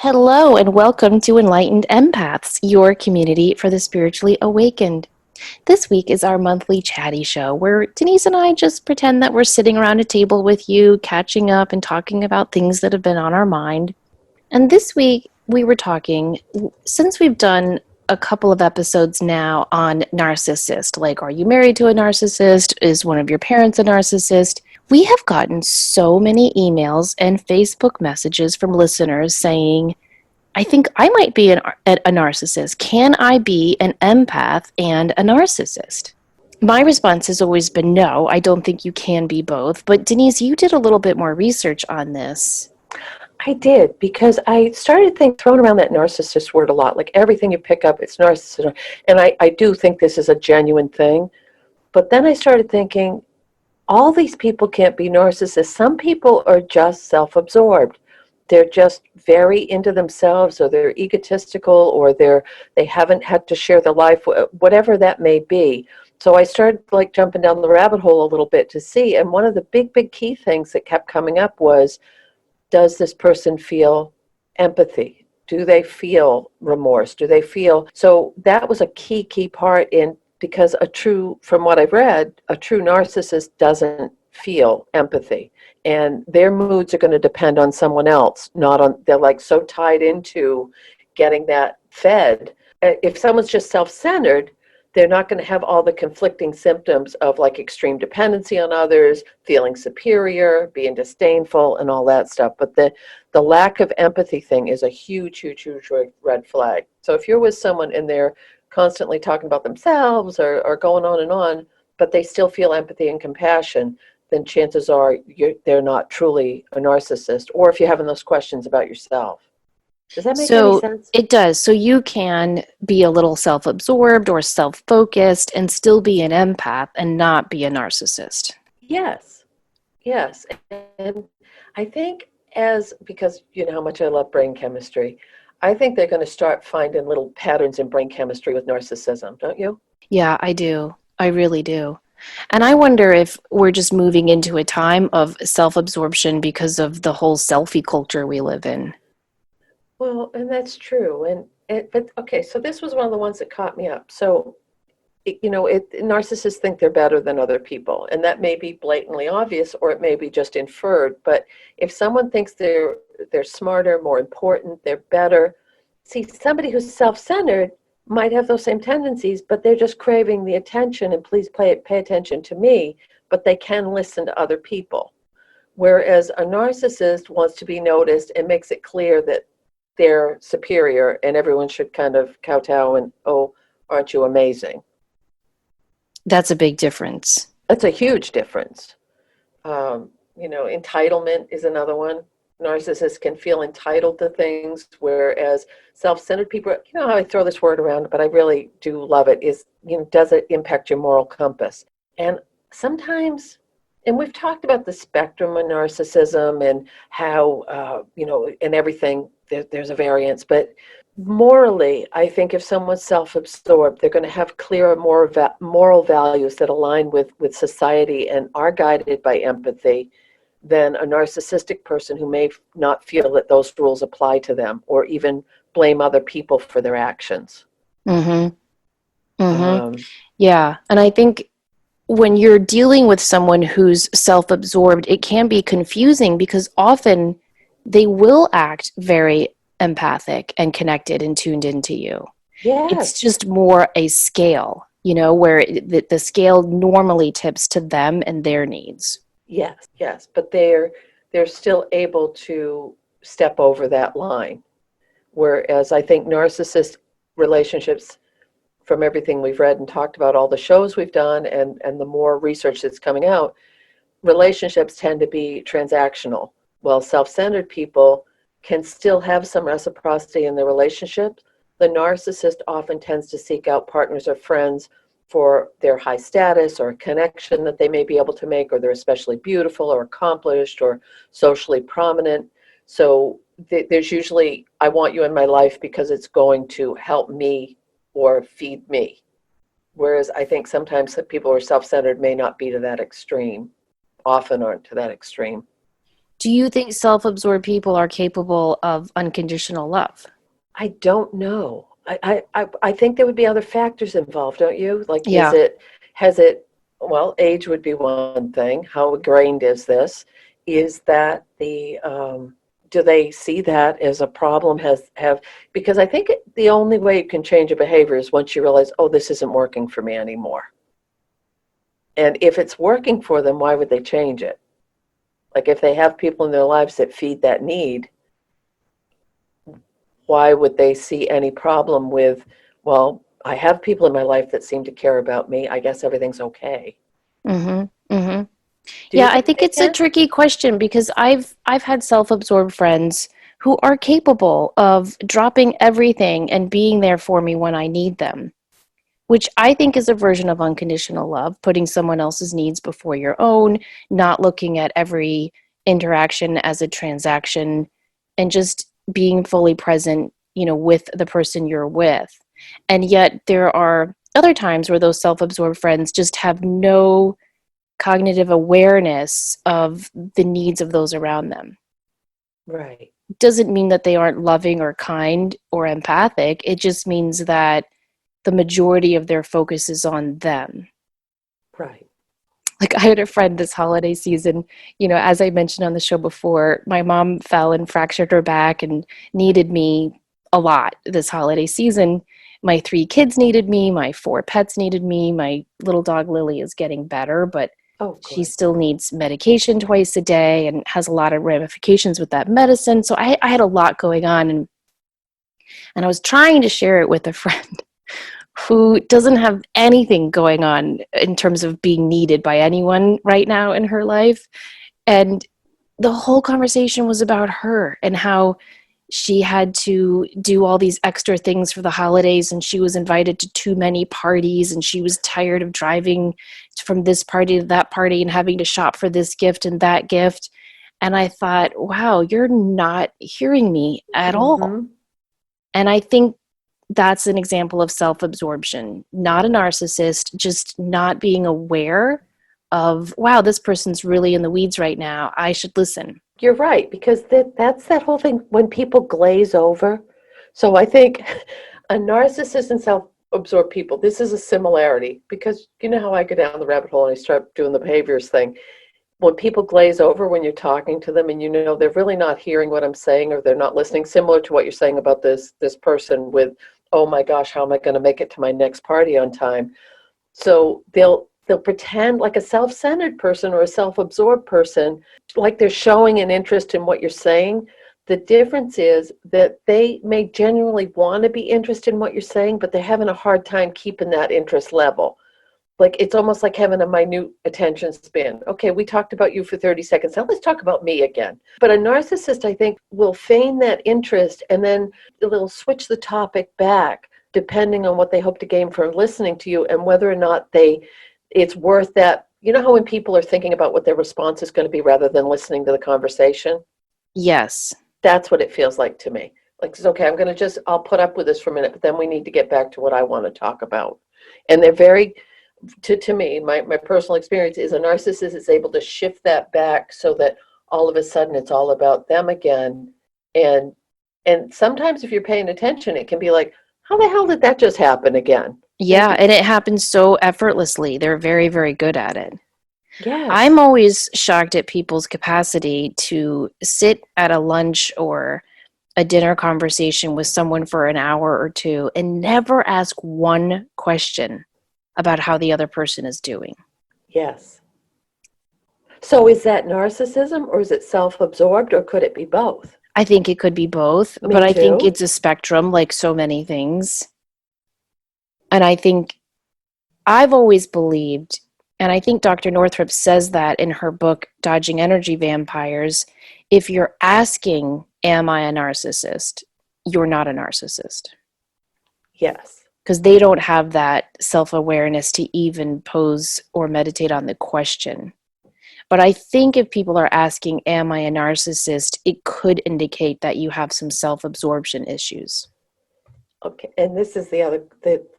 Hello, and welcome to Enlightened Empaths, your community for the spiritually awakened. This week is our monthly chatty show where Denise and I just pretend that we're sitting around a table with you, catching up and talking about things that have been on our mind. And this week we were talking, since we've done a couple of episodes now on narcissist, like are you married to a narcissist? Is one of your parents a narcissist? We have gotten so many emails and Facebook messages from listeners saying, I think I might be a narcissist. Can I be an empath and a narcissist? My response has always been no, I don't think you can be both. But Denise, you did a little bit more research on this. I did, because I started throwing around that narcissist word a lot. Like everything you pick up, it's narcissism. And I do think this is a genuine thing. But then I started thinking, all these people can't be narcissists. Some people are just self-absorbed. They're just very into themselves, or they're egotistical, or they haven't had to share their life, whatever that may be. So I started jumping down the rabbit hole a little bit to see. And one of the big key things that kept coming up was, does this person feel empathy? Do they feel remorse? Do they feel? So that was a key part in, because from what I've read, a true narcissist doesn't feel empathy. And their moods are going to depend on someone else, not on, they're so tied into getting that fed. If someone's just self-centered, they're not going to have all the conflicting symptoms of extreme dependency on others, feeling superior, being disdainful, and all that stuff. But the lack of empathy thing is a huge red flag. So if you're with someone and they're constantly talking about themselves or going on, but they still feel empathy and compassion, then chances are they're not truly a narcissist. Or if you're having those questions about yourself. Does that make any sense? It does. So you can be a little self-absorbed or self-focused and still be an empath and not be a narcissist. Yes. And I think because you know how much I love brain chemistry, I think they're going to start finding little patterns in brain chemistry with narcissism, don't you? Yeah, I do. I really do. And I wonder if we're just moving into a time of self-absorption because of the whole selfie culture we live in. Well, and that's true. But okay, so this was one of the ones that caught me up. So, narcissists think they're better than other people, and that may be blatantly obvious, or it may be just inferred. But if someone thinks they're smarter, more important, they're better, see, somebody who's self-centered might have those same tendencies, but they're just craving the attention and please pay attention to me, but they can listen to other people. Whereas a narcissist wants to be noticed and makes it clear that they're superior and everyone should kind of kowtow and, oh, aren't you amazing? That's a big difference. That's a huge difference. Entitlement is another one. Narcissists can feel entitled to things, whereas self-centered people, how I throw this word around, but I really do love it, is, does it impact your moral compass? And sometimes, and we've talked about the spectrum of narcissism and how, and everything, there's a variance, but morally, I think if someone's self-absorbed, they're going to have clearer, more moral values that align with society and are guided by empathy than a narcissistic person who may not feel that those rules apply to them or even blame other people for their actions. Mm-hmm. Mm-hmm. Yeah. And I think when you're dealing with someone who's self-absorbed, it can be confusing because often they will act very empathic and connected and tuned into you. Yes. It's just more a scale, where the scale normally tips to them and their needs. Yes, but they're still able to step over that line. Whereas I think narcissist relationships, from everything we've read and talked about, all the shows we've done and the more research that's coming out, relationships tend to be transactional. While self-centered people can still have some reciprocity in their relationships, the narcissist often tends to seek out partners or friends for their high status or connection that they may be able to make, or they're especially beautiful or accomplished or socially prominent. So there's usually, I want you in my life because it's going to help me or feed me. Whereas I think sometimes that people who are self-centered may not be to that extreme, often aren't to that extreme. Do you think self-absorbed people are capable of unconditional love? I don't know. I think there would be other factors involved, don't you? Like, Yeah. has it, well, age would be one thing. How ingrained is this? Is that do they see that as a problem? Because I think the only way you can change a behavior is once you realize, oh, this isn't working for me anymore. And if it's working for them, why would they change it? Like, if they have people in their lives that feed that need, why would they see any problem with, well, I have people in my life that seem to care about me. I guess everything's okay. Mm-hmm. Mm-hmm. Do you Yeah, I think think they it's a can? tricky question because I've had self-absorbed friends who are capable of dropping everything and being there for me when I need them, which I think is a version of unconditional love, putting someone else's needs before your own, not looking at every interaction as a transaction, and just being fully present, with the person you're with. And yet there are other times where those self-absorbed friends just have no cognitive awareness of the needs of those around them. Right, Doesn't mean that they aren't loving or kind or empathic. It just means that the majority of their focus is on them. right. Like, I had a friend this holiday season, as I mentioned on the show before, my mom fell and fractured her back and needed me a lot this holiday season. My 3 kids needed me, my 4 pets needed me. My little dog Lily is getting better, but Oh, she good. still needs medication twice a day and has a lot of ramifications with that medicine. So I had a lot going on, and I was trying to share it with a friend who doesn't have anything going on in terms of being needed by anyone right now in her life. And the whole conversation was about her and how she had to do all these extra things for the holidays, and she was invited to too many parties, and she was tired of driving from this party to that party and having to shop for this gift and that gift. And I thought, wow, you're not hearing me at all. Mm-hmm. And I think that's an example of self-absorption, not a narcissist, just not being aware of, wow, this person's really in the weeds right now, I should listen. You're right, because that's that whole thing when people glaze over. So I think a narcissist and self-absorbed people, this is a similarity because you know how I go down the rabbit hole and I start doing the behaviors thing. When people glaze over when you're talking to them and they're really not hearing what I'm saying or they're not listening, similar to what you're saying about this person with, oh my gosh, how am I going to make it to my next party on time? So they'll pretend like a self-centered person or a self-absorbed person, like they're showing an interest in what you're saying. The difference is that they may genuinely want to be interested in what you're saying, but they're having a hard time keeping that interest level. Like, it's almost like having a minute attention span. Okay, we talked about you for 30 seconds. Now let's talk about me again. But a narcissist, I think, will feign that interest and then they'll switch the topic back depending on what they hope to gain from listening to you and whether or not it's worth that. You know how when people are thinking about what their response is going to be rather than listening to the conversation? Yes. That's what it feels like to me. Like, it's okay, I'll put up with this for a minute, but then we need to get back to what I want to talk about. And they're very, to me, my personal experience is a narcissist is able to shift that back so that all of a sudden it's all about them again. And and sometimes if you're paying attention, it can be like, how the hell did that just happen again? Yeah, and it happens so effortlessly. They're very, very good at it. I'm Yes. always shocked at people's capacity to sit at a lunch or a dinner conversation with someone for an hour or two and never ask one question about how the other person is doing. Yes. So is that narcissism or is it self-absorbed or could it be both? I think it could be both, but Me I think too. it's a spectrum like so many things. And I think I've always believed, and I think Dr. Northrup says that in her book, Dodging Energy Vampires, if you're asking, am I a narcissist? You're not a narcissist. Yes. Because they don't have that self awareness to even pose or meditate on the question. But I think if people are asking, am I a narcissist, it could indicate that you have some self absorption issues. Okay. And this is the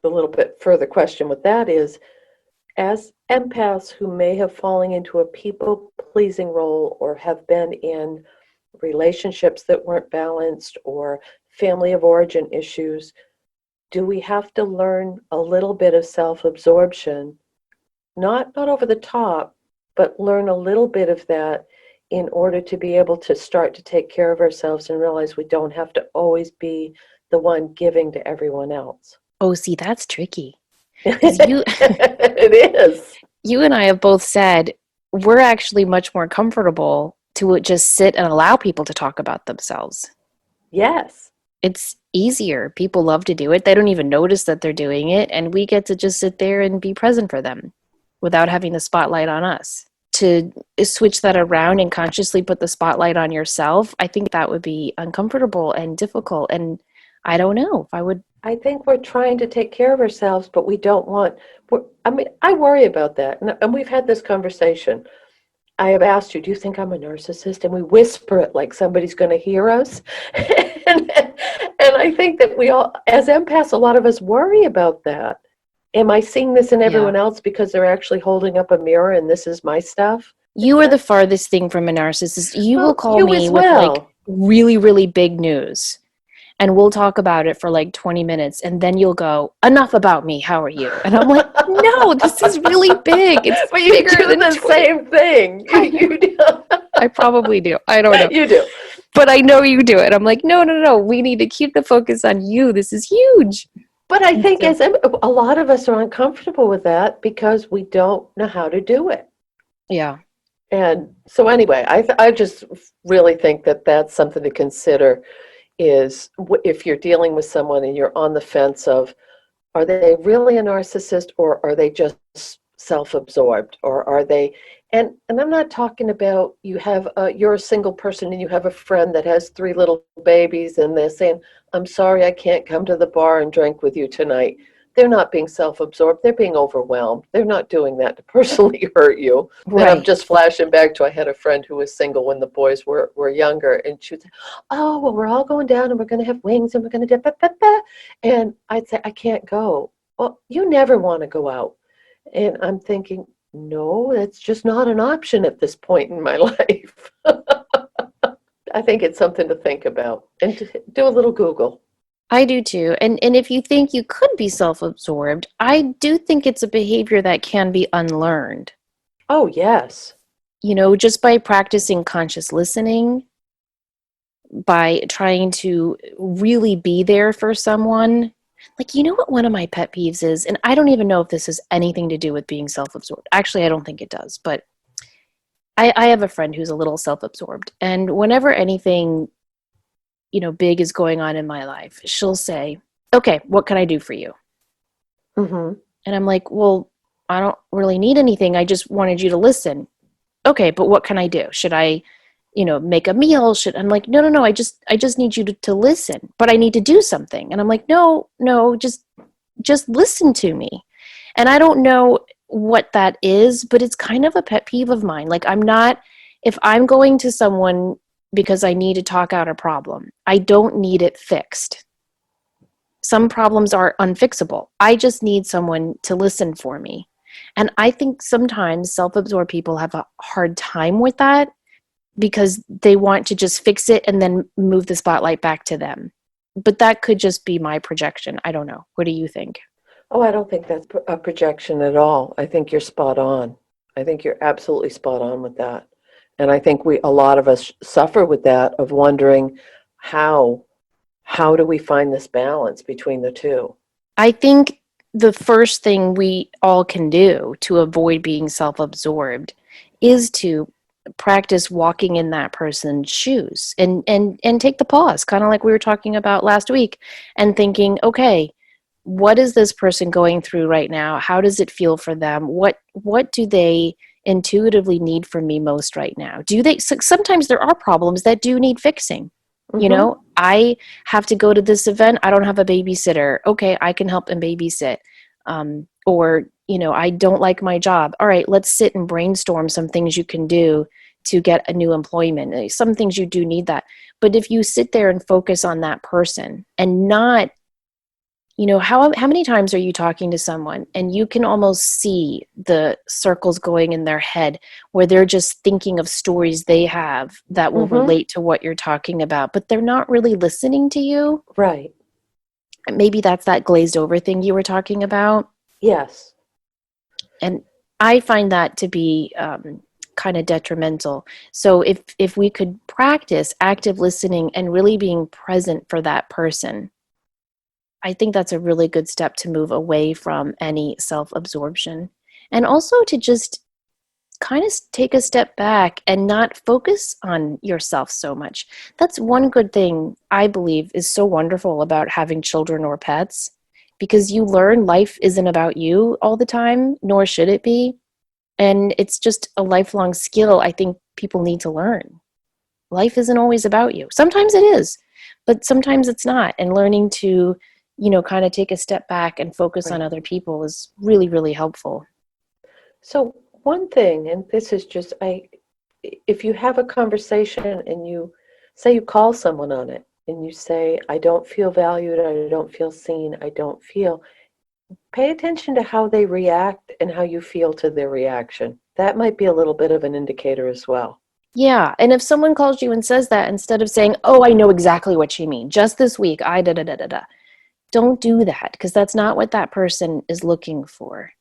little bit further question with that is, as empaths who may have fallen into a people-pleasing role or have been in relationships that weren't balanced or family of origin issues, do we have to learn a little bit of self-absorption, not over the top, but learn a little bit of that in order to be able to start to take care of ourselves and realize we don't have to always be the one giving to everyone else. Oh, see, that's tricky. Because you It is. you and I have both said we're actually much more comfortable to just sit and allow people to talk about themselves. Yes. It's easier. People love to do it. They don't even notice that they're doing it, and we get to just sit there and be present for them without having the spotlight on us. To switch that around and consciously put the spotlight on yourself, I think that would be uncomfortable and difficult, and I don't know if I would. I think we're trying to take care of ourselves, but we don't want, I mean, I worry about that. And we've had this conversation. I have asked you, do you think I'm a narcissist? And we whisper it like somebody's going to hear us. and, and I think that we all, as empaths, a lot of us worry about that. Am I seeing this in everyone else because they're actually holding up a mirror and this is my stuff? You are the farthest thing from a narcissist. You will call me with like really, really big news, and we'll talk about it for like 20 minutes, and then you'll go, enough about me, how are you? And I'm like, no, this is really big. It's but you bigger do than the 20. same thing. You do. I probably do. I don't know. You do. But I know you do it. I'm like, no. We need to keep the focus on you. This is huge. But I think as a lot of us are uncomfortable with that because we don't know how to do it. Yeah. And so anyway, I just really think that that's something to consider is if you're dealing with someone and you're on the fence of, are they really a narcissist or are they just self-absorbed, or are they, and I'm not talking about you're a single person and you have a friend that has 3 little babies and they're saying, I'm sorry, I can't come to the bar and drink with you tonight. They're not being self-absorbed. They're being overwhelmed. They're not doing that to personally hurt you. Right. And I'm just flashing back to, I had a friend who was single when the boys were younger, and she would say, oh, well, we're all going down and we're going to have wings and we're going to do. And I'd say, I can't go. Well, you never want to go out. And I'm thinking, no, that's just not an option at this point in my life. I think it's something to think about and to do a little Google. I do too. And if you think you could be self-absorbed, I do think it's a behavior that can be unlearned. Oh, yes. You know, just by practicing conscious listening, by trying to really be there for someone. Like, you know what one of my pet peeves is? And I don't even know if this has anything to do with being self-absorbed. Actually, I don't think it does. But I have a friend who's a little self-absorbed. And whenever anything, you know, big is going on in my life, she'll say, okay, what can I do for you? Mm-hmm. And I'm like, well, I don't really need anything. I just wanted you to listen. Okay, but what can I do? Should I, you know, make a meal? I'm like, no. I just need you to listen, but I need to do something. And I'm like, no, just listen to me. And I don't know what that is, but it's kind of a pet peeve of mine. Like, if I'm going to someone because I need to talk out a problem, I don't need it fixed. Some problems are unfixable. I just need someone to listen for me. And I think sometimes self-absorbed people have a hard time with that because they want to just fix it and then move the spotlight back to them. But that could just be my projection. I don't know. What do you think? Oh, I don't think that's a projection at all. I think you're spot on. I think you're absolutely spot on with that. And I think a lot of us suffer with that, of wondering how do we find this balance between the two? I think the first thing we all can do to avoid being self-absorbed is to practice walking in that person's shoes and take the pause, kind of like we were talking about last week, and thinking, okay, what is this person going through right now? How does it feel for them? What do they intuitively need from me most right now? Sometimes there are problems that do need fixing. Mm-hmm. You know, I have to go to this event. I don't have a babysitter. Okay, I can help and babysit. Or, you know, I don't like my job. All right, let's sit and brainstorm some things you can do to get a new employment. Some things you do need that. But if you sit there and focus on that person and not How many times are you talking to someone and you can almost see the circles going in their head where they're just thinking of stories they have that will Mm-hmm. relate to what you're talking about, but they're not really listening to you? Right. Maybe that's that glazed over thing you were talking about. Yes. And I find that to be kind of detrimental. So if we could practice active listening and really being present for that person, I think that's a really good step to move away from any self-absorption. And also to just kind of take a step back and not focus on yourself so much. That's one good thing I believe is so wonderful about having children or pets, because you learn life isn't about you all the time, nor should it be. And it's just a lifelong skill I think people need to learn. Life isn't always about you. Sometimes it is, but sometimes it's not. And learning to, kind of take a step back and focus on Right. other people is really, really helpful. So one thing, and this is just, if you have a conversation and you say you call someone on it and you say, I don't feel valued, I don't feel seen, I don't feel, pay attention to how they react and how you feel to their reaction. That might be a little bit of an indicator as well. Yeah. And if someone calls you and says that, instead of saying, oh, I know exactly what you mean, just this week, I da da da da da, don't do that, because that's not what that person is looking for.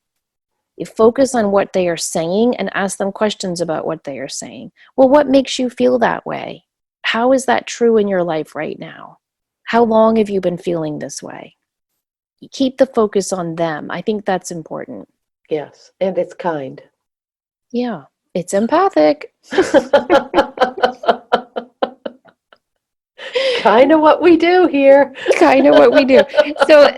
You focus on what they are saying and ask them questions about what they are saying. Well, what makes you feel that way? How is that true in your life right now? How long have you been feeling this way? You keep the focus on them. I think that's important. Yes, and it's kind. Yeah, it's empathic. Kind of what we do here. Kind of what we do. So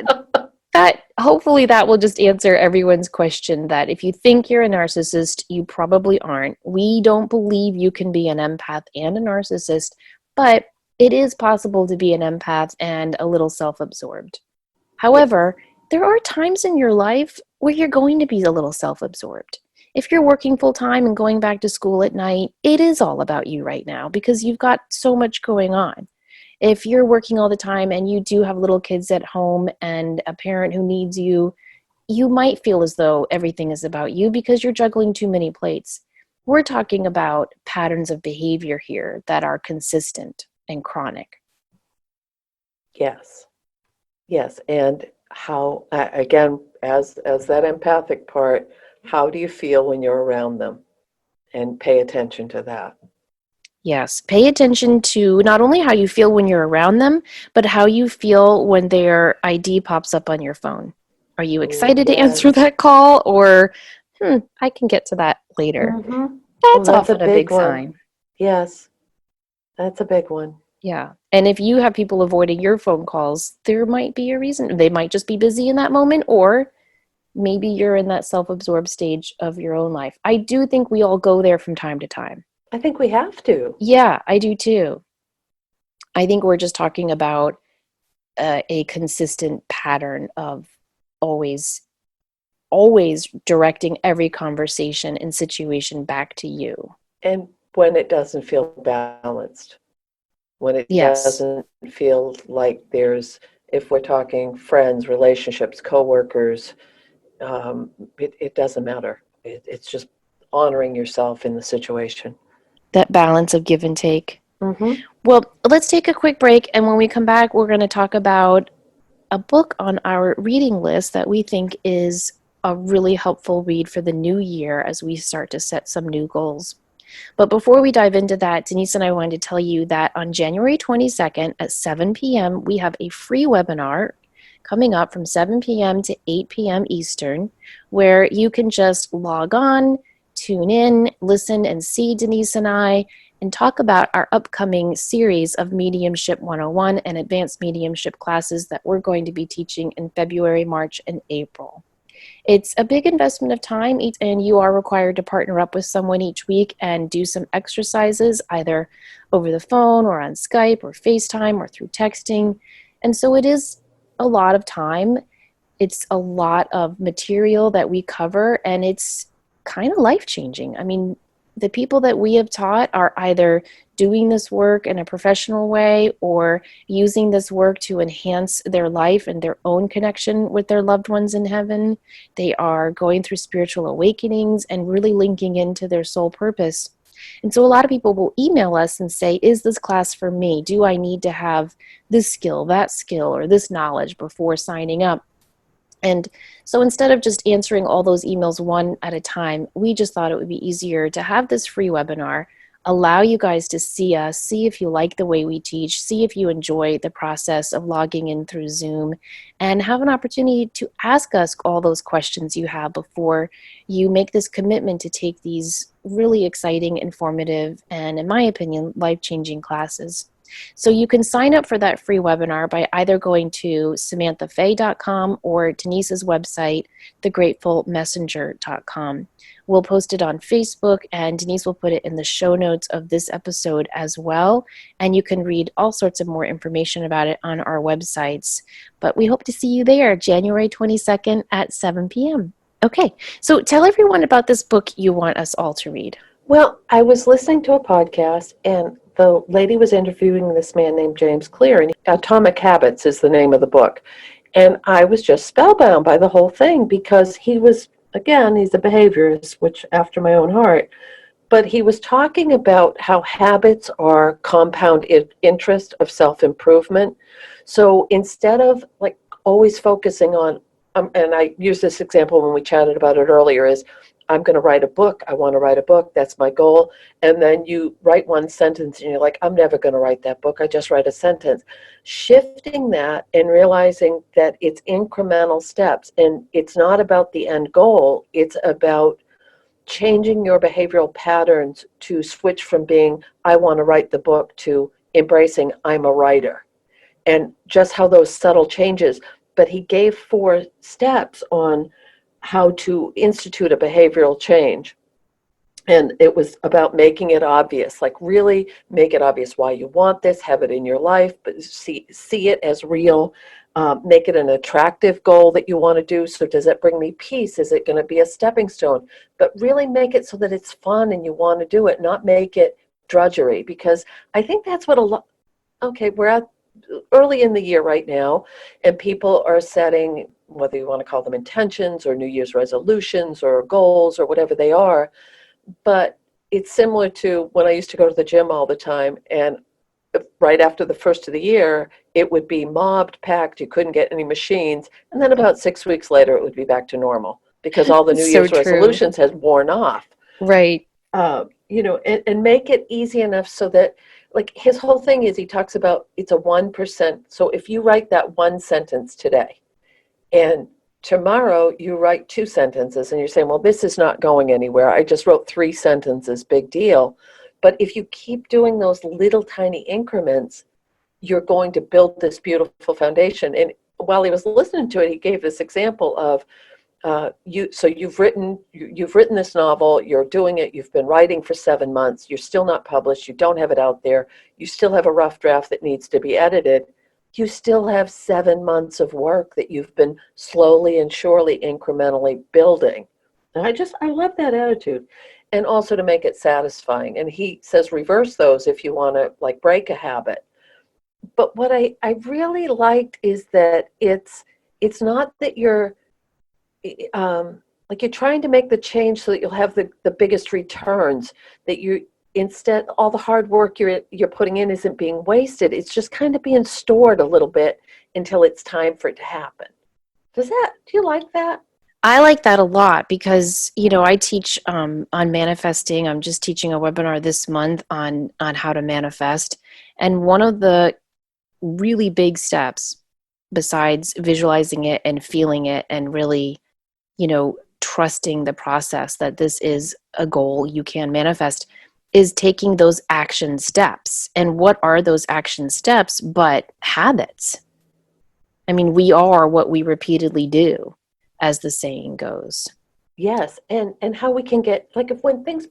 that hopefully that will just answer everyone's question that if you think you're a narcissist, you probably aren't. We don't believe you can be an empath and a narcissist, but it is possible to be an empath and a little self-absorbed. Yeah. However, there are times in your life where you're going to be a little self-absorbed. If you're working full time and going back to school at night, it is all about you right now because you've got so much going on. If you're working all the time and you do have little kids at home and a parent who needs you, you might feel as though everything is about you because you're juggling too many plates. We're talking about patterns of behavior here that are consistent and chronic. Yes. Yes, and how, again, as that empathic part, how do you feel when you're around them? And pay attention to that. Yes, pay attention to not only how you feel when you're around them, but how you feel when their ID pops up on your phone. Are you Oh, excited to answer yes. that call, or I can get to that later? Mm-hmm. Oh, That's that's a often a big big one. sign. Yes, that's a big one. Yeah. And if you have people avoiding your phone calls, there might be a reason. They might just be busy in that moment, or maybe you're in that self absorbed stage of your own life. I do think we all go there from time to time. I think we have to. Yeah, I do too. I think we're just talking about a consistent pattern of always, always directing every conversation and situation back to you. And when it doesn't feel balanced, when it Yes, doesn't feel like there's, if we're talking friends, relationships, coworkers, it doesn't matter. It's just honoring yourself in the situation. that balance of give and take. Mm-hmm. Well, let's take a quick break. And when we come back, we're going to talk about a book on our reading list that we think is a really helpful read for the new year as we start to set some new goals. But before we dive into that, Denise and I wanted to tell you that on January 22nd at 7 p.m., we have a free webinar coming up from 7 p.m. to 8 p.m. Eastern, where you can just log on, tune in, listen, and see Denise and I, and talk about our upcoming series of Mediumship 101 and Advanced Mediumship classes that we're going to be teaching in February, March, and April. It's a big investment of time, and you are required to partner up with someone each week and do some exercises, either over the phone or on Skype or FaceTime or through texting. And so it is a lot of time. It's a lot of material that we cover, and it's kind of life-changing. I mean, the people that we have taught are either doing this work in a professional way or using this work to enhance their life and their own connection with their loved ones in heaven. They are going through spiritual awakenings and really linking into their soul purpose. And so a lot of people will email us and say, is this class for me? Do I need to have this skill, that skill, or this knowledge before signing up? And so instead of just answering all those emails one at a time, we just thought it would be easier to have this free webinar, allow you guys to see us, see if you like the way we teach, see if you enjoy the process of logging in through Zoom, and have an opportunity to ask us all those questions you have before you make this commitment to take these really exciting, informative, and in my opinion, life-changing classes. So you can sign up for that free webinar by either going to samanthafay.com or Denise's website, thegratefulmessenger.com. We'll post it on Facebook, and Denise will put it in the show notes of this episode as well. And you can read all sorts of more information about it on our websites. But we hope to see you there, January 22nd at 7 p.m. Okay, so tell everyone about this book you want us all to read. Well, I was listening to a podcast, and the lady was interviewing this man named James Clear, and Atomic Habits is the name of the book. And I was just spellbound by the whole thing because he was, again, he's a behaviorist, which after my own heart, but he was talking about how habits are compound interest of self-improvement. So instead of like always focusing on, and I used this example when we chatted about it earlier, is I'm going to write a book. I want to write a book. That's my goal. And then you write one sentence and you're like, I'm never going to write that book. I just write a sentence. Shifting that and realizing that it's incremental steps and it's not about the end goal. It's about changing your behavioral patterns to switch from being, I want to write the book, to embracing, I'm a writer. And just how those subtle changes. But he gave 4 steps on how to institute a behavioral change. And it was about making it obvious, like really make it obvious why you want this, have it in your life, but see it as real, make it an attractive goal that you want to do. So does it bring me peace? Is it going to be a stepping stone? But really make it so that it's fun and you want to do it, not make it drudgery, because I think that's what we're at early in the year right now, and people are setting, whether you want to call them intentions or New Year's resolutions or goals or whatever they are. But it's similar to when I used to go to the gym all the time, and right after the first of the year, it would be mobbed, packed, you couldn't get any machines. And then about 6 weeks later, it would be back to normal because all the New Year's resolutions has worn off. Right. And make it easy enough so that, like, his whole thing is he talks about it's a 1%. So if you write that one sentence today and tomorrow you write 2 sentences and you're saying, well, this is not going anywhere. I just wrote 3 sentences, big deal. But if you keep doing those little tiny increments, you're going to build this beautiful foundation. And while he was listening to it, he gave this example of, you've written this novel, you're doing it, you've been writing for 7 months, you're still not published, you don't have it out there, you still have a rough draft that needs to be edited, you still have 7 months of work that you've been slowly and surely incrementally building. And I love that attitude. And also to make it satisfying. And he says reverse those if you want to like break a habit. But what I really liked is that it's not that you're like you're trying to make the change so that you'll have the biggest returns, that you instead all the hard work you're putting in isn't being wasted. It's just kind of being stored a little bit until it's time for it to happen. Do you like that? I like that a lot because, I teach on manifesting. I'm just teaching a webinar this month on how to manifest. And one of the really big steps, besides visualizing it and feeling it and really, trusting the process that this is a goal you can manifest, is taking those action steps. And what are those action steps but habits? I mean, we are what we repeatedly do, as the saying goes. Yes, and how we can get, like, if when things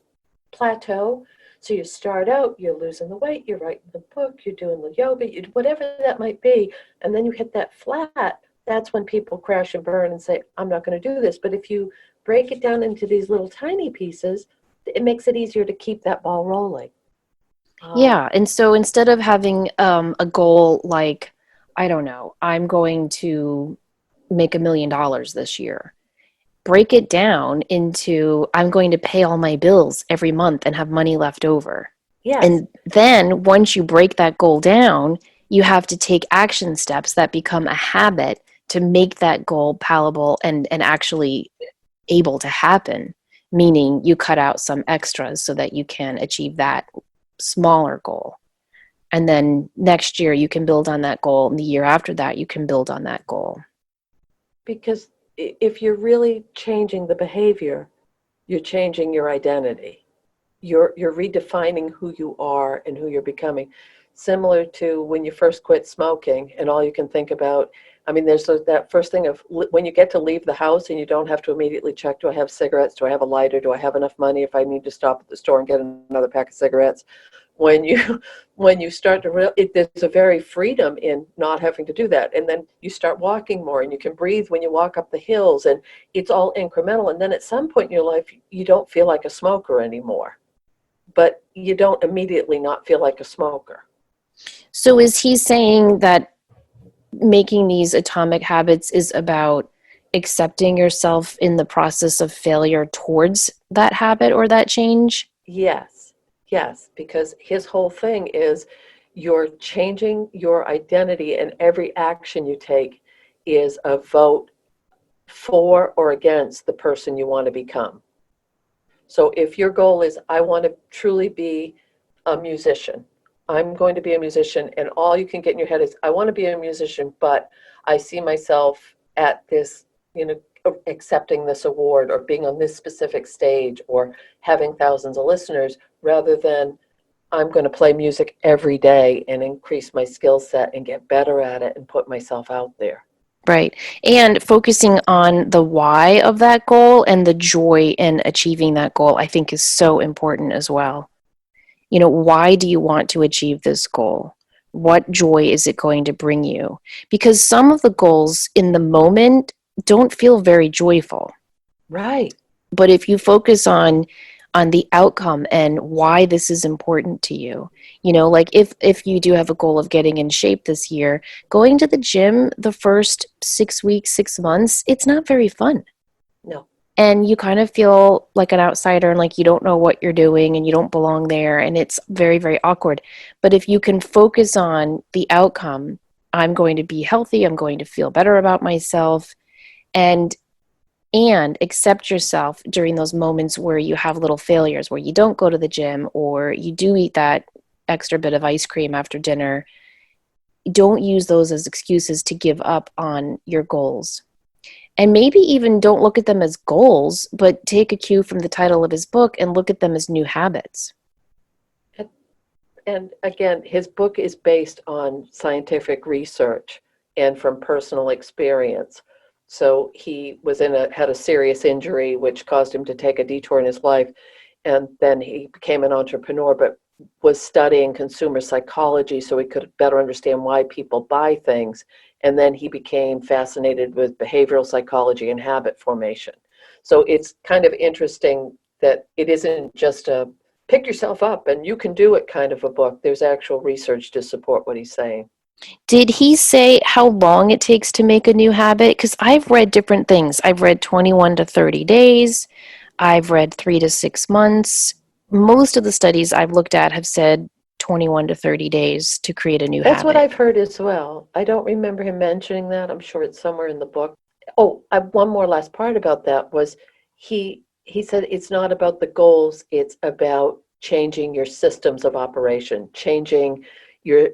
plateau, so you start out, you're losing the weight, you're writing the book, you're doing the yoga, whatever that might be, and then you hit that flat, that's when people crash and burn and say, I'm not going to do this. But if you break it down into these little tiny pieces, it makes it easier to keep that ball rolling. Yeah. And so instead of having a goal like, I don't know, I'm going to make $1 million this year, break it down into I'm going to pay all my bills every month and have money left over. Yes. And then once you break that goal down, you have to take action steps that become a habit to make that goal palatable and actually able to happen, meaning you cut out some extras so that you can achieve that smaller goal. And then next year you can build on that goal, and the year after that you can build on that goal. Because if you're really changing the behavior, you're changing your identity. You're redefining who you are and who you're becoming. Similar to when you first quit smoking and all you can think about, I mean, there's that first thing of when you get to leave the house and you don't have to immediately check, do I have cigarettes? Do I have a lighter? Do I have enough money if I need to stop at the store and get another pack of cigarettes? When you start to there's a very freedom in not having to do that, and then you start walking more and you can breathe when you walk up the hills, and it's all incremental. And then at some point in your life you don't feel like a smoker anymore, but you don't immediately not feel like a smoker. So is he saying that making these atomic habits is about accepting yourself in the process of failure towards that habit or that change? Yes, because his whole thing is you're changing your identity, and every action you take is a vote for or against the person you want to become. So if your goal is, I want to truly be a musician, I'm going to be a musician, and all you can get in your head is, I want to be a musician, but I see myself at this, accepting this award or being on this specific stage or having thousands of listeners, rather than I'm going to play music every day and increase my skill set and get better at it and put myself out there. Right. And focusing on the why of that goal and the joy in achieving that goal, I think is so important as well. Why do you want to achieve this goal? What joy is it going to bring you? Because some of the goals in the moment don't feel very joyful. Right. But if you focus on the outcome and why this is important to you, like if you do have a goal of getting in shape this year, going to the gym the first 6 weeks, 6 months, it's not very fun. No. And you kind of feel like an outsider and like you don't know what you're doing and you don't belong there, and it's very, very awkward. But if you can focus on the outcome, I'm going to be healthy, I'm going to feel better about myself, and accept yourself during those moments where you have little failures, where you don't go to the gym or you do eat that extra bit of ice cream after dinner. Don't use those as excuses to give up on your goals. And maybe even don't look at them as goals, but take a cue from the title of his book and look at them as new habits. And again, his book is based on scientific research and from personal experience. So he had a serious injury which caused him to take a detour in his life, and then he became an entrepreneur, but was studying consumer psychology so he could better understand why people buy things. And then he became fascinated with behavioral psychology and habit formation. So it's kind of interesting that it isn't just a pick yourself up and you can do it kind of a book. There's actual research to support what he's saying. Did he say how long it takes to make a new habit? Because I've read different things. I've read 21 to 30 days. I've read 3 to 6 months. Most of the studies I've looked at have said 21 to 30 days to create a new habit. That's what I've heard as well. I don't remember him mentioning that. I'm sure it's somewhere in the book. Oh, one more last part about that was he said it's not about the goals, it's about changing your systems of operation, changing your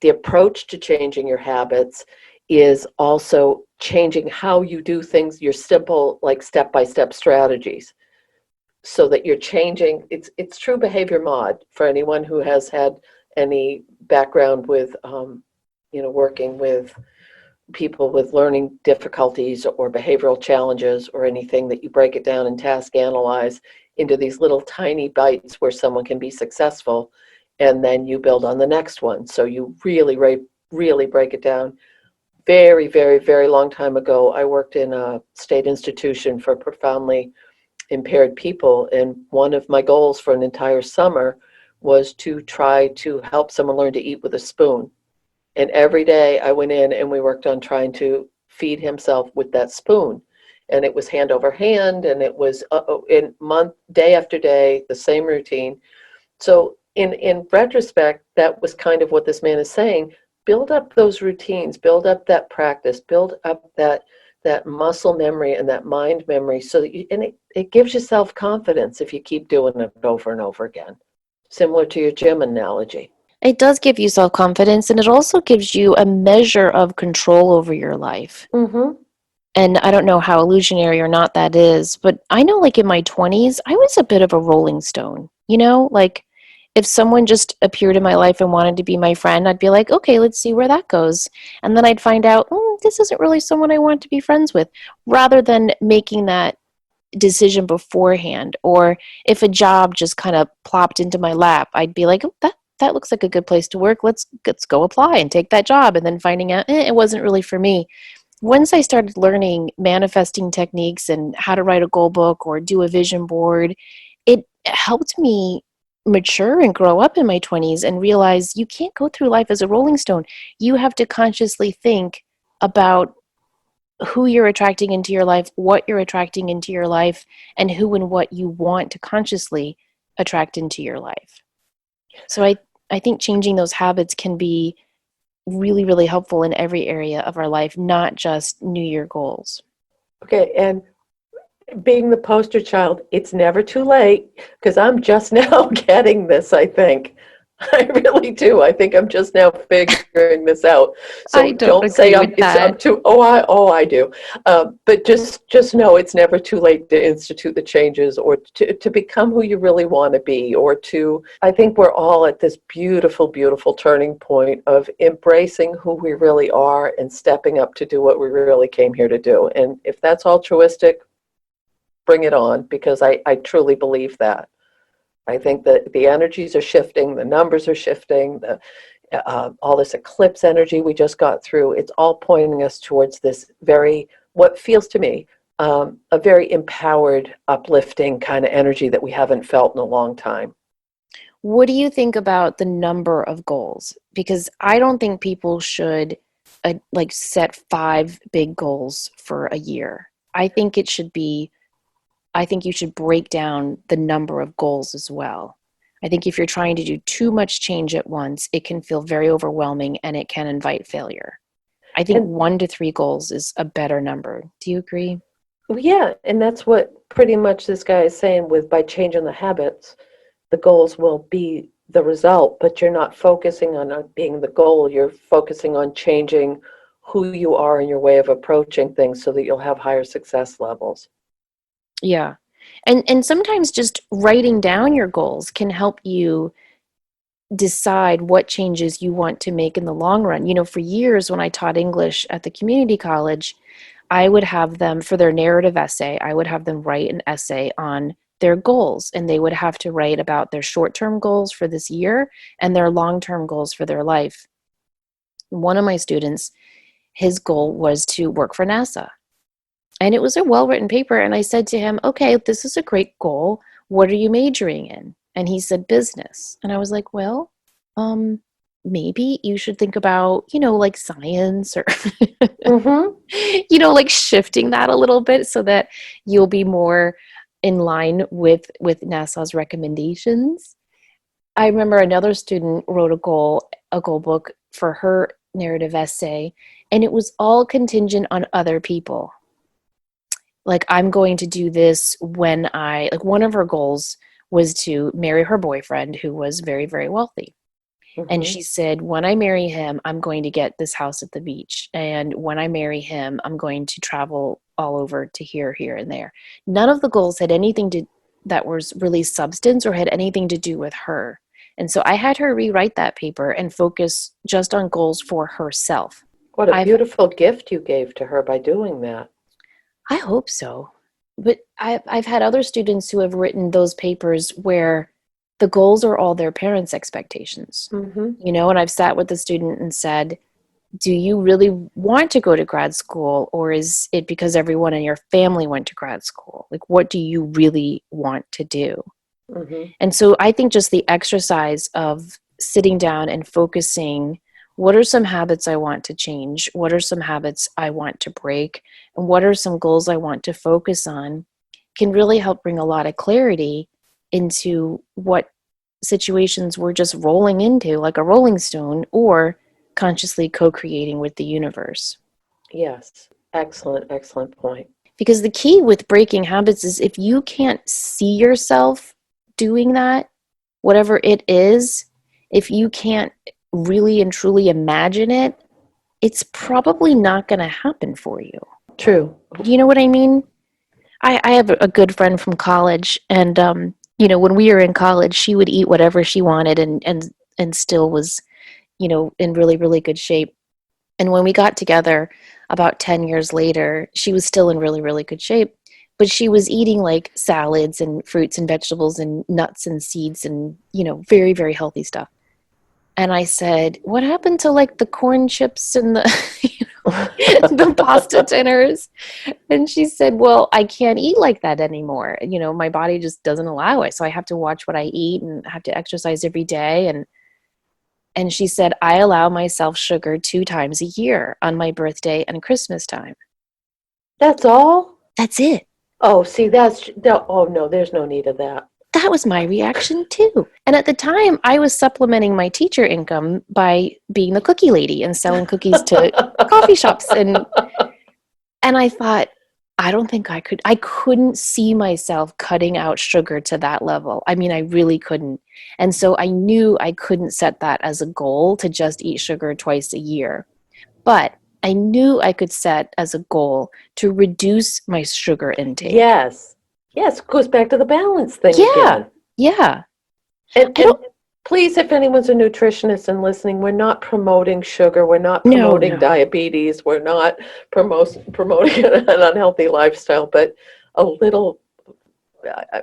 the approach to changing your habits is also changing how you do things, your simple, like step-by-step strategies, so that you're changing. It's true behavior mod for anyone who has had any background with, working with people with learning difficulties or behavioral challenges or anything, that you break it down and task analyze into these little tiny bites where someone can be successful, and then you build on the next one. So you really break it down. Very, very, very long time ago, I worked in a state institution for profoundly impaired people. And one of my goals for an entire summer was to try to help someone learn to eat with a spoon. And every day I went in and we worked on trying to feed himself with that spoon. And it was hand over hand, and it was in month, day after day, the same routine. So in retrospect, that was kind of what this man is saying. Build up those routines, build up that practice, build up that muscle memory and that mind memory, so that it gives you self-confidence if you keep doing it over and over again. Similar to your gym analogy. It does give you self-confidence, and it also gives you a measure of control over your life. Mm-hmm. And I don't know how illusionary or not that is, but I know, like, in my 20s, I was a bit of a rolling stone. Like, if someone just appeared in my life and wanted to be my friend, I'd be like, okay, let's see where that goes. And then I'd find out, this isn't really someone I want to be friends with, rather than making that decision beforehand. Or if a job just kind of plopped into my lap, I'd be like, that looks like a good place to work. Let's go apply and take that job. And then finding out it wasn't really for me. Once I started learning manifesting techniques and how to write a goal book or do a vision board, it helped me mature and grow up in my 20s and realize you can't go through life as a rolling stone. You have to consciously think about who you're attracting into your life, what you're attracting into your life, and who and what you want to consciously attract into your life. So I think changing those habits can be really, really helpful in every area of our life, not just New Year goals. Okay, and being the poster child, it's never too late, because I'm just now getting this, I think. I really do. I think I'm just now figuring this out. So I don't say agree with that. I'm too. I do. But just know it's never too late to institute the changes, or to become who you really want to be, or to. I think we're all at this beautiful, beautiful turning point of embracing who we really are and stepping up to do what we really came here to do. And if that's altruistic, bring it on, because I truly believe that. I think that the energies are shifting, the numbers are shifting, all this eclipse energy we just got through, it's all pointing us towards this what feels to me, a very empowered, uplifting kind of energy that we haven't felt in a long time. What do you think about the number of goals? Because I don't think people should set 5 big goals for a year. I think you should break down the number of goals as well. I think if you're trying to do too much change at once, it can feel very overwhelming and it can invite failure. I think 1 to 3 goals is a better number. Do you agree? Yeah, and that's what pretty much this guy is saying, with by changing the habits, the goals will be the result, but you're not focusing on it being the goal. You're focusing on changing who you are and your way of approaching things, so that you'll have higher success levels. Yeah. And sometimes just writing down your goals can help you decide what changes you want to make in the long run. For years when I taught English at the community college, I would have them, for their narrative essay, I would have them write an essay on their goals, and they would have to write about their short-term goals for this year and their long-term goals for their life. One of my students, his goal was to work for NASA. And it was a well-written paper. And I said to him, okay, this is a great goal. What are you majoring in? And he said, business. And I was like, well, maybe you should think about, like science or, Mm-hmm. like shifting that a little bit so that you'll be more in line with NASA's recommendations. I remember another student wrote a goal book for her narrative essay, and it was all contingent on other people. Like, I'm going to do this when one of her goals was to marry her boyfriend, who was very, very wealthy. Mm-hmm. And she said, when I marry him, I'm going to get this house at the beach. And when I marry him, I'm going to travel all over to here, and there. None of the goals had anything that was really substance or had anything to do with her. And so I had her rewrite that paper and focus just on goals for herself. What a beautiful gift you gave to her by doing that. I hope so. But I've had other students who have written those papers where the goals are all their parents' expectations. Mm-hmm. And I've sat with the student and said, Do you really want to go to grad school, or is it because everyone in your family went to grad school? Like, what do you really want to do? Mm-hmm. And so I think just the exercise of sitting down and focusing, what are some habits I want to change? What are some habits I want to break? And what are some goals I want to focus on can really help bring a lot of clarity into what situations we're just rolling into like a rolling stone, or consciously co-creating with the universe. Yes. Excellent, excellent point. Because the key with breaking habits is if you can't see yourself doing that, whatever it is, if you can't really and truly imagine it, it's probably not going to happen for you. True. Do you know what I mean? I have a good friend from college, and when we were in college, she would eat whatever she wanted, and still was, in really, really good shape. And when we got together about 10 years later, she was still in really, really good shape, but she was eating like salads and fruits and vegetables and nuts and seeds and, very, very healthy stuff. And I said, what happened to like the corn chips and the pasta dinners? And she said, well, I can't eat like that anymore. My body just doesn't allow it. So I have to watch what I eat and have to exercise every day. And she said, I allow myself sugar 2 times a year on my birthday and Christmas time. That's all? That's it. Oh, see, that's no, oh no, there's no need of that. That was my reaction too. And at the time, I was supplementing my teacher income by being the cookie lady and selling cookies to coffee shops. And I thought, I don't think I couldn't see myself cutting out sugar to that level. I mean, I really couldn't. And so I knew I couldn't set that as a goal to just eat sugar twice a year. But I knew I could set as a goal to reduce my sugar intake. Yes. Yes, it goes back to the balance thing Yeah. again. Yeah. And please, if anyone's a nutritionist and listening, we're not promoting sugar. We're not promoting No. diabetes. We're not promoting an unhealthy lifestyle, but a little,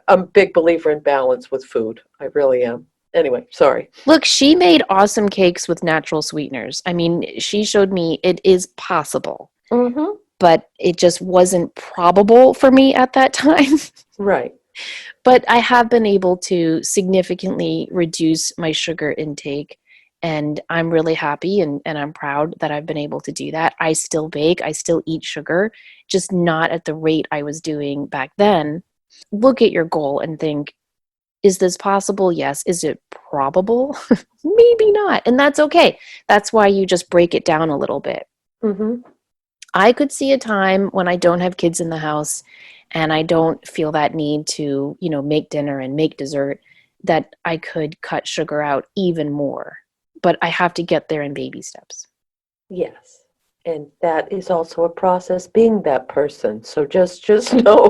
I'm a big believer in balance with food. I really am. Anyway, sorry. Look, she made awesome cakes with natural sweeteners. I mean, she showed me it is possible, Mm-hmm. but it just wasn't probable for me at that time. Right. But I have been able to significantly reduce my sugar intake, and I'm really happy and I'm proud that I've been able to do that. I still bake, I still eat sugar, just not at the rate I was doing back then. Look at your goal and think, is this possible? Yes. Is it probable? Maybe not. And that's okay. That's why you just break it down a little bit. Mm-hmm. I could see a time when I don't have kids in the house and I don't feel that need to, make dinner and make dessert, that I could cut sugar out even more. But I have to get there in baby steps. Yes. And that is also a process being that person. So just know,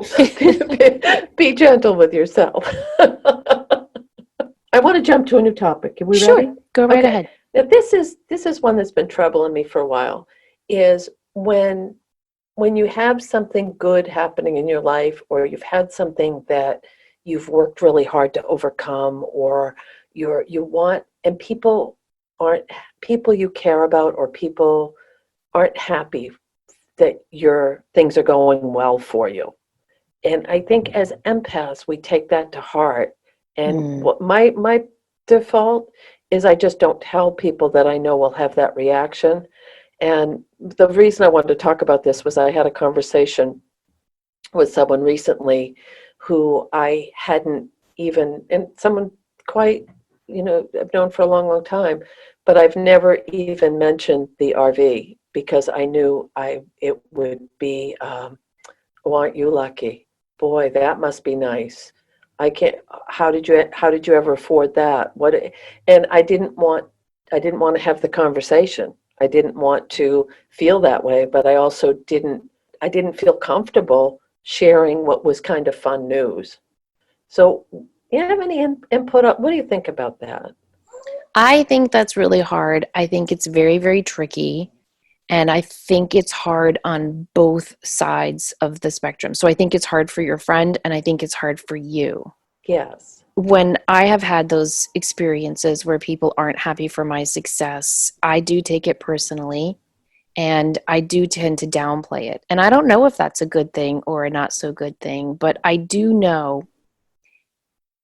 be gentle with yourself. I want to jump to a new topic. Are we Sure, ready? go right Okay. ahead. Now this is one that's been troubling me for a while, is when you have something good happening in your life, or you've had something that you've worked really hard to overcome, or you want, and people you care about, or people aren't happy that your things are going well for you. And I think as empaths, we take that to heart. And what my default is, I just don't tell people that I know will have that reaction. And the reason I wanted to talk about this was I had a conversation with someone recently who I hadn't even, and someone quite, I've known for a long, long time, but I've never even mentioned the RV because I knew it would be, oh, aren't you lucky? Boy, that must be nice. I can't, how did you ever afford that? And I didn't want to have the conversation. I didn't want to feel that way, but I didn't feel comfortable sharing what was kind of fun news. So, you have any input on, what do you think about that? I think that's really hard. I think it's very, very tricky. And I think it's hard on both sides of the spectrum. So I think it's hard for your friend, and I think it's hard for you. Yes. When I have had those experiences where people aren't happy for my success, I do take it personally. And I do tend to downplay it. And I don't know if that's a good thing or a not so good thing, but I do know,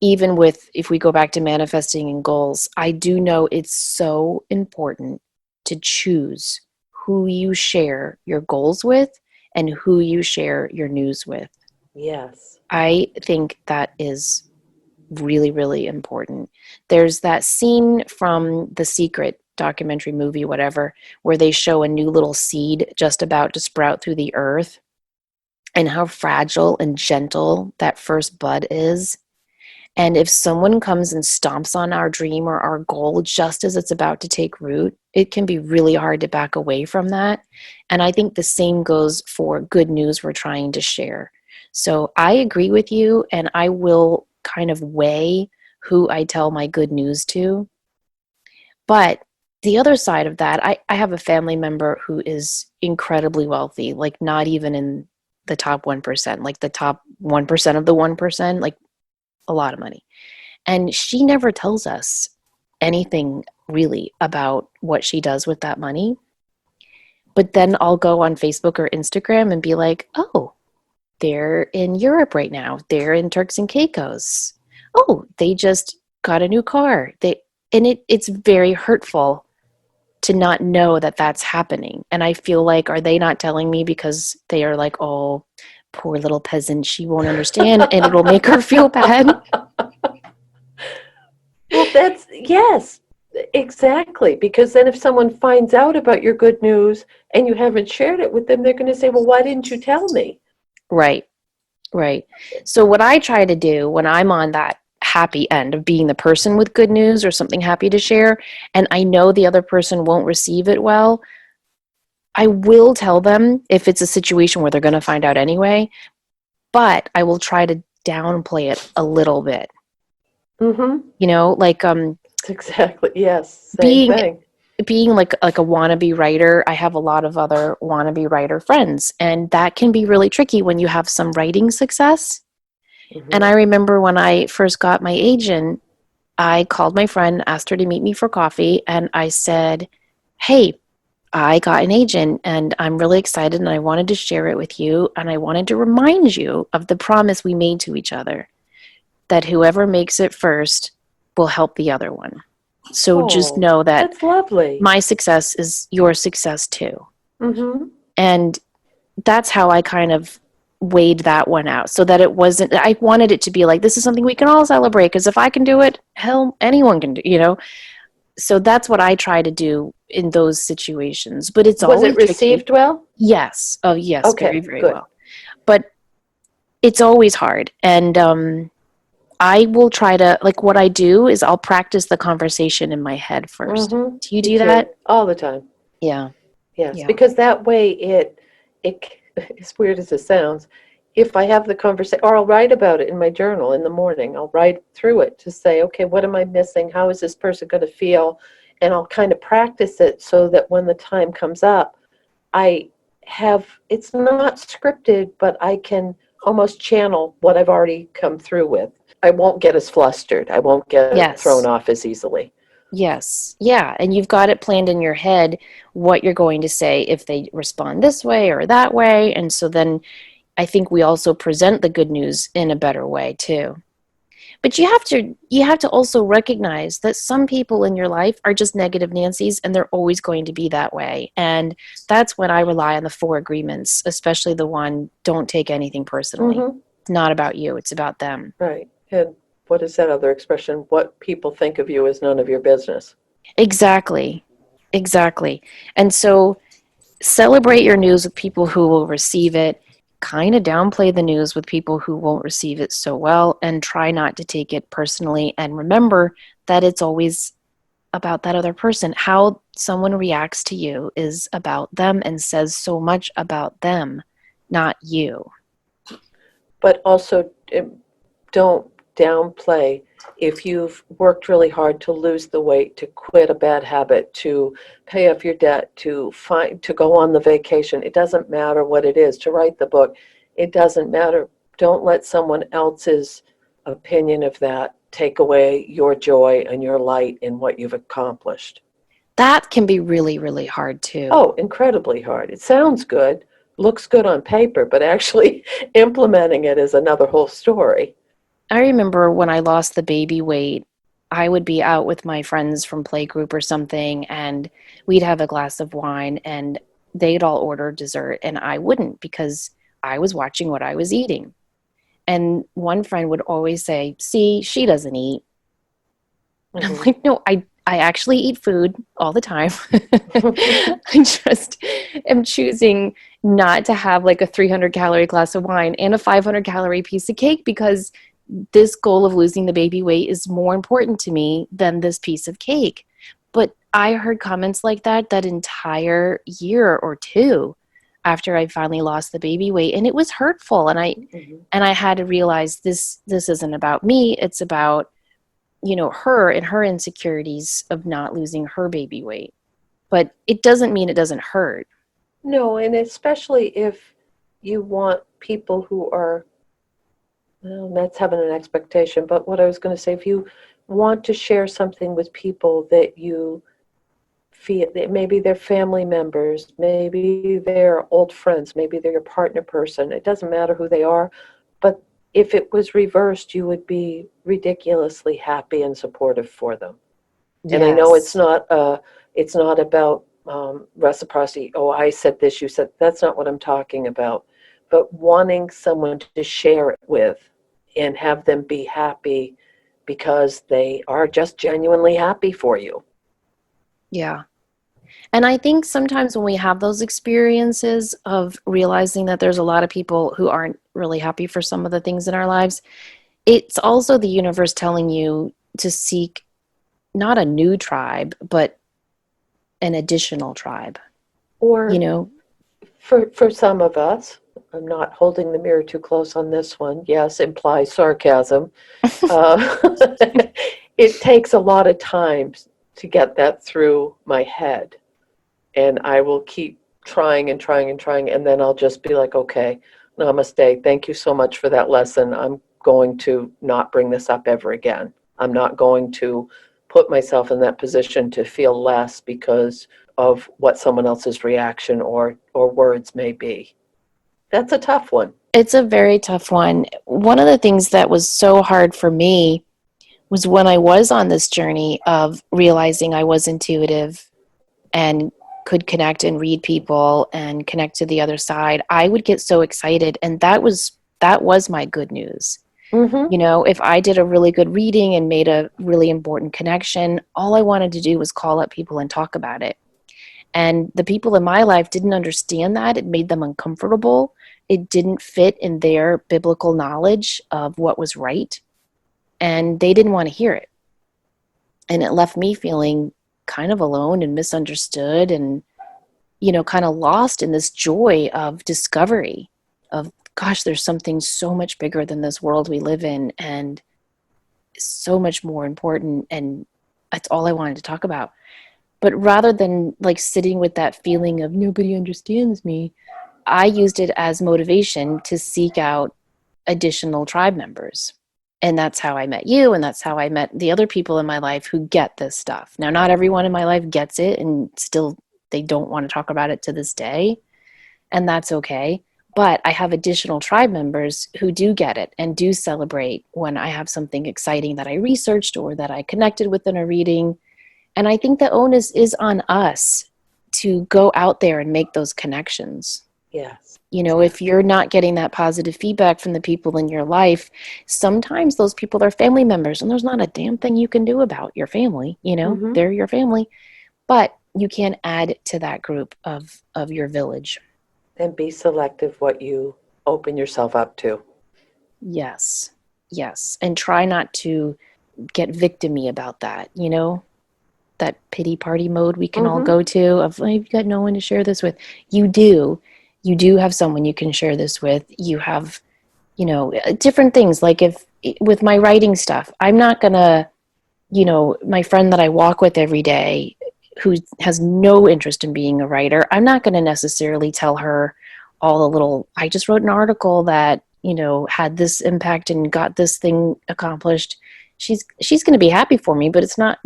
even with, if we go back to manifesting and goals, I do know it's so important to choose who you share your goals with and who you share your news with. Yes. I think that is really, really important. There's that scene from The Secret documentary movie, whatever, where they show a new little seed just about to sprout through the earth and how fragile and gentle that first bud is. And if someone comes and stomps on our dream or our goal just as it's about to take root, it can be really hard to back away from that. And I think the same goes for good news we're trying to share. So I agree with you, and I will kind of weigh who I tell my good news to. But the other side of that, I have a family member who is incredibly wealthy, like not even in the top 1%, like the top 1% of the 1%, like a lot of money. And she never tells us anything really about what she does with that money. But then I'll go on Facebook or Instagram and be like, oh, they're in Europe right now. They're in Turks and Caicos. Oh, they just got a new car. It's very hurtful to not know that that's happening. And I feel like, are they not telling me because they are like, oh, poor little peasant, she won't understand and it'll make her feel bad? Well, yes, exactly. Because then if someone finds out about your good news and you haven't shared it with them, they're going to say, well, why didn't you tell me? Right. Right. So what I try to do when I'm on that happy end of being the person with good news or something happy to share, and I know the other person won't receive it well, I will tell them if it's a situation where they're going to find out anyway, but I will try to downplay it a little bit. Mm-hmm. Like Exactly. Yes. Same being thing. being like a wannabe writer. I have a lot of other wannabe writer friends, and that can be really tricky when you have some writing success. And I Mm-hmm. remember when I first got my agent, I called my friend, asked her to meet me for coffee, and I said, hey, I got an agent and I'm really excited and I wanted to share it with you. And I wanted to remind you of the promise we made to each other that whoever makes it first will help the other one. So just Oh, know that that's lovely. my success is your success too. Mm-hmm. And that's how I kind of weighed that one out so that it wasn't, I wanted it to be like, this is something we can all celebrate because if I can do it, hell, anyone can do. So that's what I try to do in those situations, but it's Was it always tricky. received well? Yes. Oh, yes. Very, Okay, very good. well. But it's always hard. And I will try to, like, what I do is I'll practice the conversation in my head first. Mm-hmm. Do you Me do too. that? All the time. Yeah. Yes, Yeah. because that way it as weird as it sounds, if I have the conversation, or I'll write about it in my journal in the morning. I'll write through it to say, okay, what am I missing? How is this person going to feel? And I'll kind of practice it so that when the time comes up, I it's not scripted, but I can almost channel what I've already come through with. I won't get as flustered. I won't get thrown Yes. off as easily. Yes. Yeah. And you've got it planned in your head what you're going to say if they respond this way or that way. And so then I think we also present the good news in a better way too. But you have to also recognize that some people in your life are just negative Nancy's and they're always going to be that way. And that's when I rely on the four agreements, especially the one, don't take anything personally. Mm-hmm. It's not about you, it's about them. Right. And what is that other expression? What people think of you is none of your business. Exactly. Exactly. And so celebrate your news with people who will receive it, kind of downplay the news with people who won't receive it so well, and try not to take it personally. And remember that it's always about that other person. How someone reacts to you is about them and says so much about them, not you. But also, don't downplay if you've worked really hard to lose the weight, to quit a bad habit, to pay off your debt, to go on the vacation. It doesn't matter what it is, to write the book. It doesn't matter. Don't let someone else's opinion of that take away your joy and your light in what you've accomplished. That can be really, really hard too. Oh, incredibly hard. It sounds good, looks good on paper, but actually implementing it is another whole story. I remember when I lost the baby weight, I would be out with my friends from playgroup or something, and we'd have a glass of wine, and they'd all order dessert, and I wouldn't because I was watching what I was eating. And one friend would always say, "See, she doesn't eat." And I'm Hmm. like, "No, I actually eat food all the time. I just am choosing not to have like a 300 calorie glass of wine and a 500 calorie piece of cake because this goal of losing the baby weight is more important to me than this piece of cake." But I heard comments like that entire year or two after I finally lost the baby weight, and it was hurtful. Hmm. And I had to realize this isn't about me. It's about, her and her insecurities of not losing her baby weight. But it doesn't mean it doesn't hurt. No, and especially if you want people who are, well, that's having an expectation, but what I was going to say, if you want to share something with people that you feel that maybe they're family members, maybe they're old friends, maybe they're your partner person, it doesn't matter who they are, but if it was reversed, you would be ridiculously happy and supportive for them. And I know Yes. it's not about reciprocity. Oh, I said this, you said that's not what I'm talking about. But wanting someone to share it with and have them be happy because they are just genuinely happy for you. Yeah. And I think sometimes when we have those experiences of realizing that there's a lot of people who aren't really happy for some of the things in our lives, it's also the universe telling you to seek not a new tribe, but an additional tribe. You Or know, for some of us, I'm not holding the mirror too close on this one. Yes, implies sarcasm. Uh, it takes a lot of time to get that through my head. And I will keep trying and trying and trying, and then I'll just be like, okay, namaste. Thank you so much for that lesson. I'm going to not bring this up ever again. I'm not going to put myself in that position to feel less because of what someone else's reaction or words may be. That's a tough one. it's a very tough one. One of the things that was so hard for me was when I was on this journey of realizing I was intuitive and could connect and read people and connect to the other side. I would get so excited, and that was my good news. Mm-hmm. If I did a really good reading and made a really important connection, all I wanted to do was call up people and talk about it. And the people in my life didn't understand that. It made them uncomfortable. It didn't fit in their biblical knowledge of what was right. And they didn't want to hear it. And it left me feeling kind of alone and misunderstood and, kind of lost in this joy of discovery of, gosh, there's something so much bigger than this world we live in and so much more important. And that's all I wanted to talk about. But rather than like sitting with that feeling of nobody understands me, I used it as motivation to seek out additional tribe members. And that's how I met you. And that's how I met the other people in my life who get this stuff. Now, not everyone in my life gets it, and still they don't want to talk about it to this day. And that's okay. But I have additional tribe members who do get it and do celebrate when I have something exciting that I researched or that I connected with in a reading. And I think the onus is on us to go out there and make those connections. Yes. If you're not getting that positive feedback from the people in your life, sometimes those people are family members, and there's not a damn thing you can do about your family. Mm-hmm. They're your family, but you can add to that group of your village. And be selective what you open yourself up to. Yes, yes, and try not to get victimy about that. That pity party mode we can all Mm-hmm. go to of, well, you've got no one to share this with. You do have someone you can share this with. You have, different things. Like if with my writing stuff, I'm not gonna, my friend that I walk with every day who has no interest in being a writer, I'm not going to necessarily tell her all the little, I just wrote an article that, had this impact and got this thing accomplished. she's going to be happy for me, but it's not,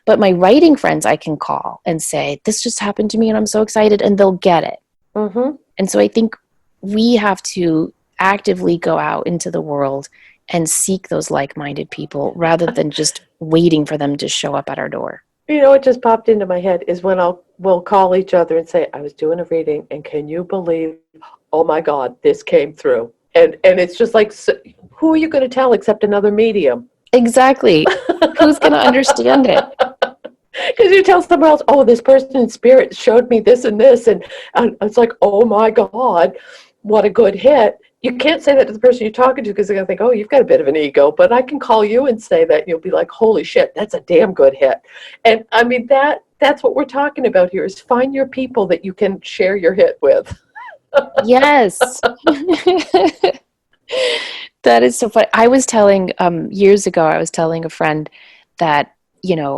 but my writing friends I can call and say, this just happened to me and I'm so excited, and they'll get it. Mm-hmm. And so I think we have to actively go out into the world and seek those like-minded people rather than just waiting for them to show up at our door. What just popped into my head is when we'll call each other and say, I was doing a reading, and can you believe, oh my God, this came through. And it's just like, so, who are you going to tell except another medium? Exactly. Who's going to understand it? Because you tell someone else, oh, this person in spirit showed me this and this, and it's like, oh my God, what a good hit. You can't say that to the person you're talking to because they're going to think, oh, you've got a bit of an ego, but I can call you and say that, and you'll be like, holy shit, that's a damn good hit. And I mean, that's what we're talking about here, is find your people that you can share your hit with. Yes. That is so funny. I was telling, years ago, I was telling a friend that,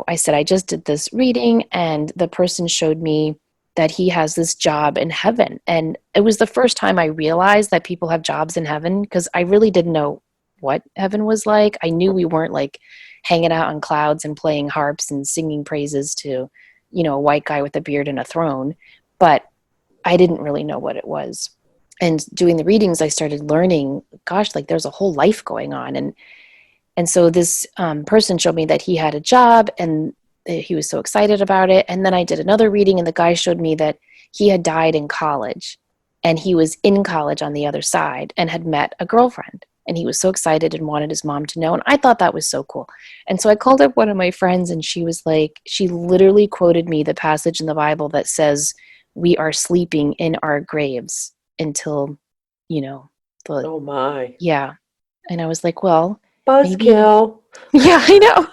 I said, I just did this reading and the person showed me that he has this job in heaven. And it was the first time I realized that people have jobs in heaven, because I really didn't know what heaven was like. I knew we weren't like hanging out on clouds and playing harps and singing praises to, a white guy with a beard and a throne, but I didn't really know what it was. And doing the readings, I started learning, gosh, like there's a whole life going on. And so this person showed me that he had a job and he was so excited about it. And then I did another reading and the guy showed me that he had died in college and he was in college on the other side and had met a girlfriend. And he was so excited and wanted his mom to know. And I thought that was so cool. And so I called up one of my friends and she was like, she literally quoted me the passage in the Bible that says, we are sleeping in our graves until, Oh my. yeah. And I was like, well, Buzzkill. Yeah, I know.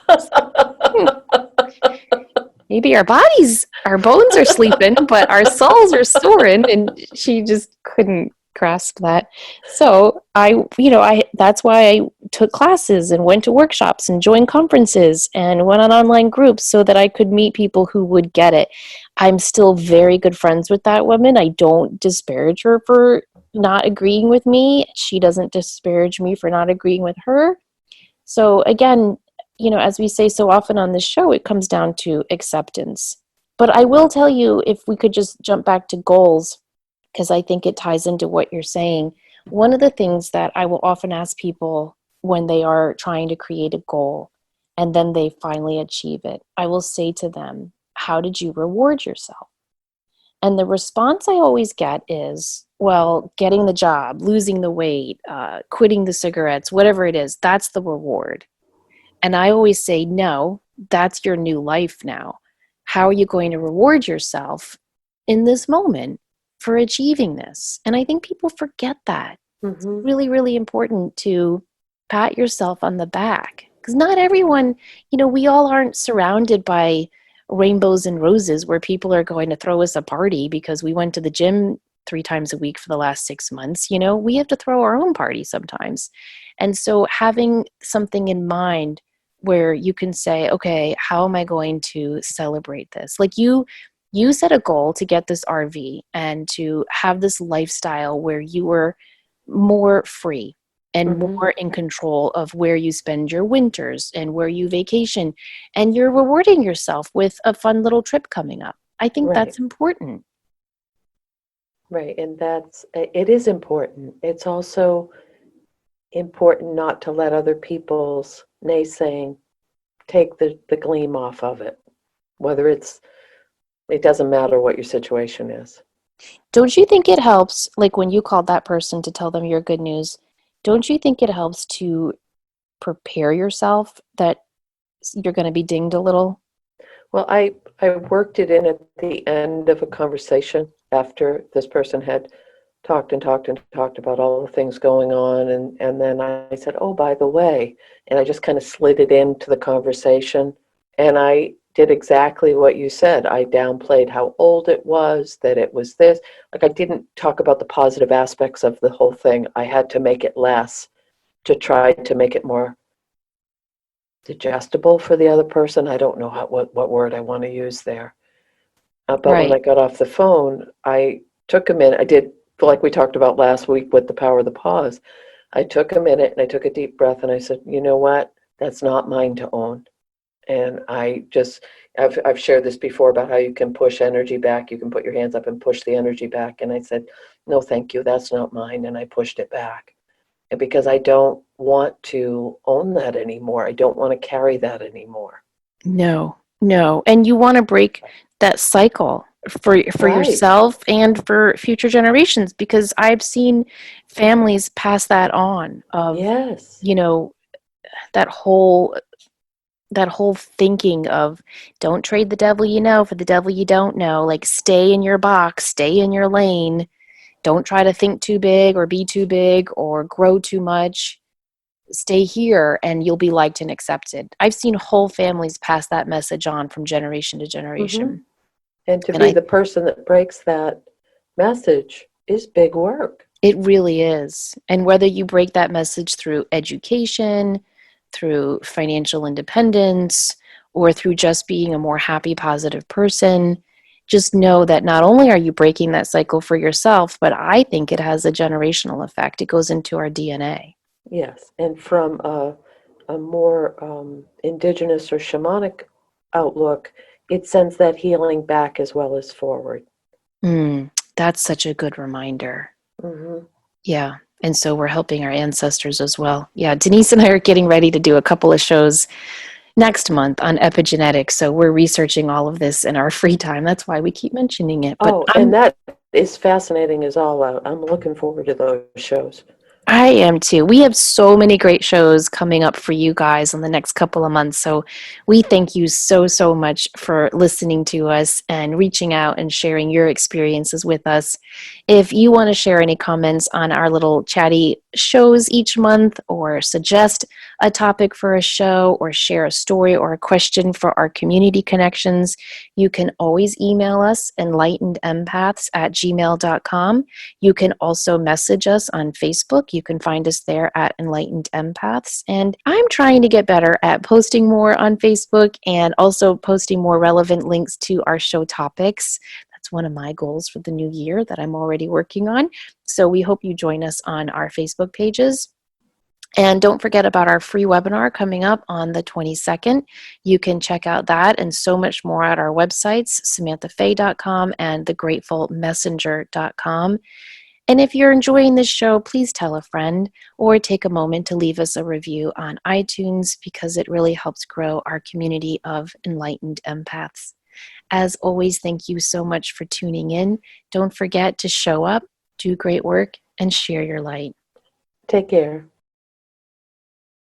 Maybe our bones are sleeping, but our souls are soaring. And she just couldn't grasp that. So that's why I took classes and went to workshops and joined conferences and went on online groups so that I could meet people who would get it. I'm still very good friends with that woman. I don't disparage her for not agreeing with me. She doesn't disparage me for not agreeing with her. So again, as we say so often on this show, it comes down to acceptance. But I will tell you, if we could just jump back to goals, because I think it ties into what you're saying. One of the things that I will often ask people when they are trying to create a goal and then they finally achieve it, I will say to them, how did you reward yourself? And the response I always get is, well, getting the job, losing the weight, quitting the cigarettes, whatever it is, that's the reward. And I always say, no, that's your new life now. How are you going to reward yourself in this moment for achieving this? And I think people forget that. It's really, really important to pat yourself on the back, because not everyone, we all aren't surrounded by rainbows and roses where people are going to throw us a party because we went to the gym 3 times a week for the last 6 months. We have to throw our own party sometimes. And so having something in mind where you can say, okay, how am I going to celebrate this? Like you set a goal to get this RV and to have this lifestyle where you were more free and more in control of where you spend your winters and where you vacation, and you're rewarding yourself with a fun little trip coming up. I think that's important. Right, and it is important. It's also important not to let other people's naysaying take the gleam off of it. Whether it doesn't matter what your situation is. Don't you think it helps, like when you called that person to tell them your good news, don't you think it helps to prepare yourself that you're going to be dinged a little? Well, I worked it in at the end of a conversation after this person had talked and talked and talked about all the things going on. And then I said, oh, by the way, and I just kind of slid it into the conversation. And I did exactly what you said. I downplayed how old it was, that it was this. Like I didn't talk about the positive aspects of the whole thing. I had to make it less to try to make it more digestible for the other person. I don't know what word I want to use there. But when I got off the phone, I took a minute. I did, like we talked about last week with the power of the pause. I took a minute and I took a deep breath and I said, you know what? that's not mine to own. And I've shared this before about how you can push energy back. You can put your hands up and push the energy back. And I said, no, thank you. That's not mine. And I pushed it back. And because I don't want to own that anymore. I don't want to carry that anymore. No, no. And you want to break that cycle for Right. yourself and for future generations, because I've seen families pass that on of, Yes. you know, that whole that whole thinking of don't trade the devil you know for the devil you don't know. Like, stay in your box, stay in your lane. Don't try to think too big or be too big or grow too much. Stay here and you'll be liked and accepted. I've seen whole families pass that message on from generation to Hmm. generation. And to And be the person that breaks that message is big work. it really is. And whether you break that message through education, through financial independence, or through just being a more happy, positive person, just know that not only are you breaking that cycle for yourself, but I think it has a generational effect. It goes into our DNA. Yes. And from a more indigenous or shamanic outlook, it sends that healing back as well as forward. That's such a good reminder. Hmm. Yeah. And so we're helping our ancestors as well. Yeah. Denise and I are getting ready to do a couple of shows next month on epigenetics. So we're researching all of this in our free time. That's why we keep mentioning it. But Oh, and that is fascinating as all out. I'm looking forward to those shows. I am too. We have so many great shows coming up for you guys in the next couple of months. So we thank you so, so much for listening to us and reaching out and sharing your experiences with us. If you want to share any comments on our little chatty shows each month, or suggest a topic for a show, or share a story or a question for our community connections, you can always email us enlightenedempaths@gmail.com. You can also message us on Facebook. You can find us there at Enlightened Empaths. And I'm trying to get better at posting more on Facebook and also posting more relevant links to our show topics. That's one of my goals for the new year that I'm already working on. So we hope you join us on our Facebook pages. And don't forget about our free webinar coming up on the 22nd. You can check out that and so much more at our websites, samanthafay.com and thegratefulmessenger.com. And if you're enjoying this show, please tell a friend or take a moment to leave us a review on iTunes, because it really helps grow our community of enlightened empaths. As always, thank you so much for tuning in. Don't forget to show up, do great work, and share your light. Take care.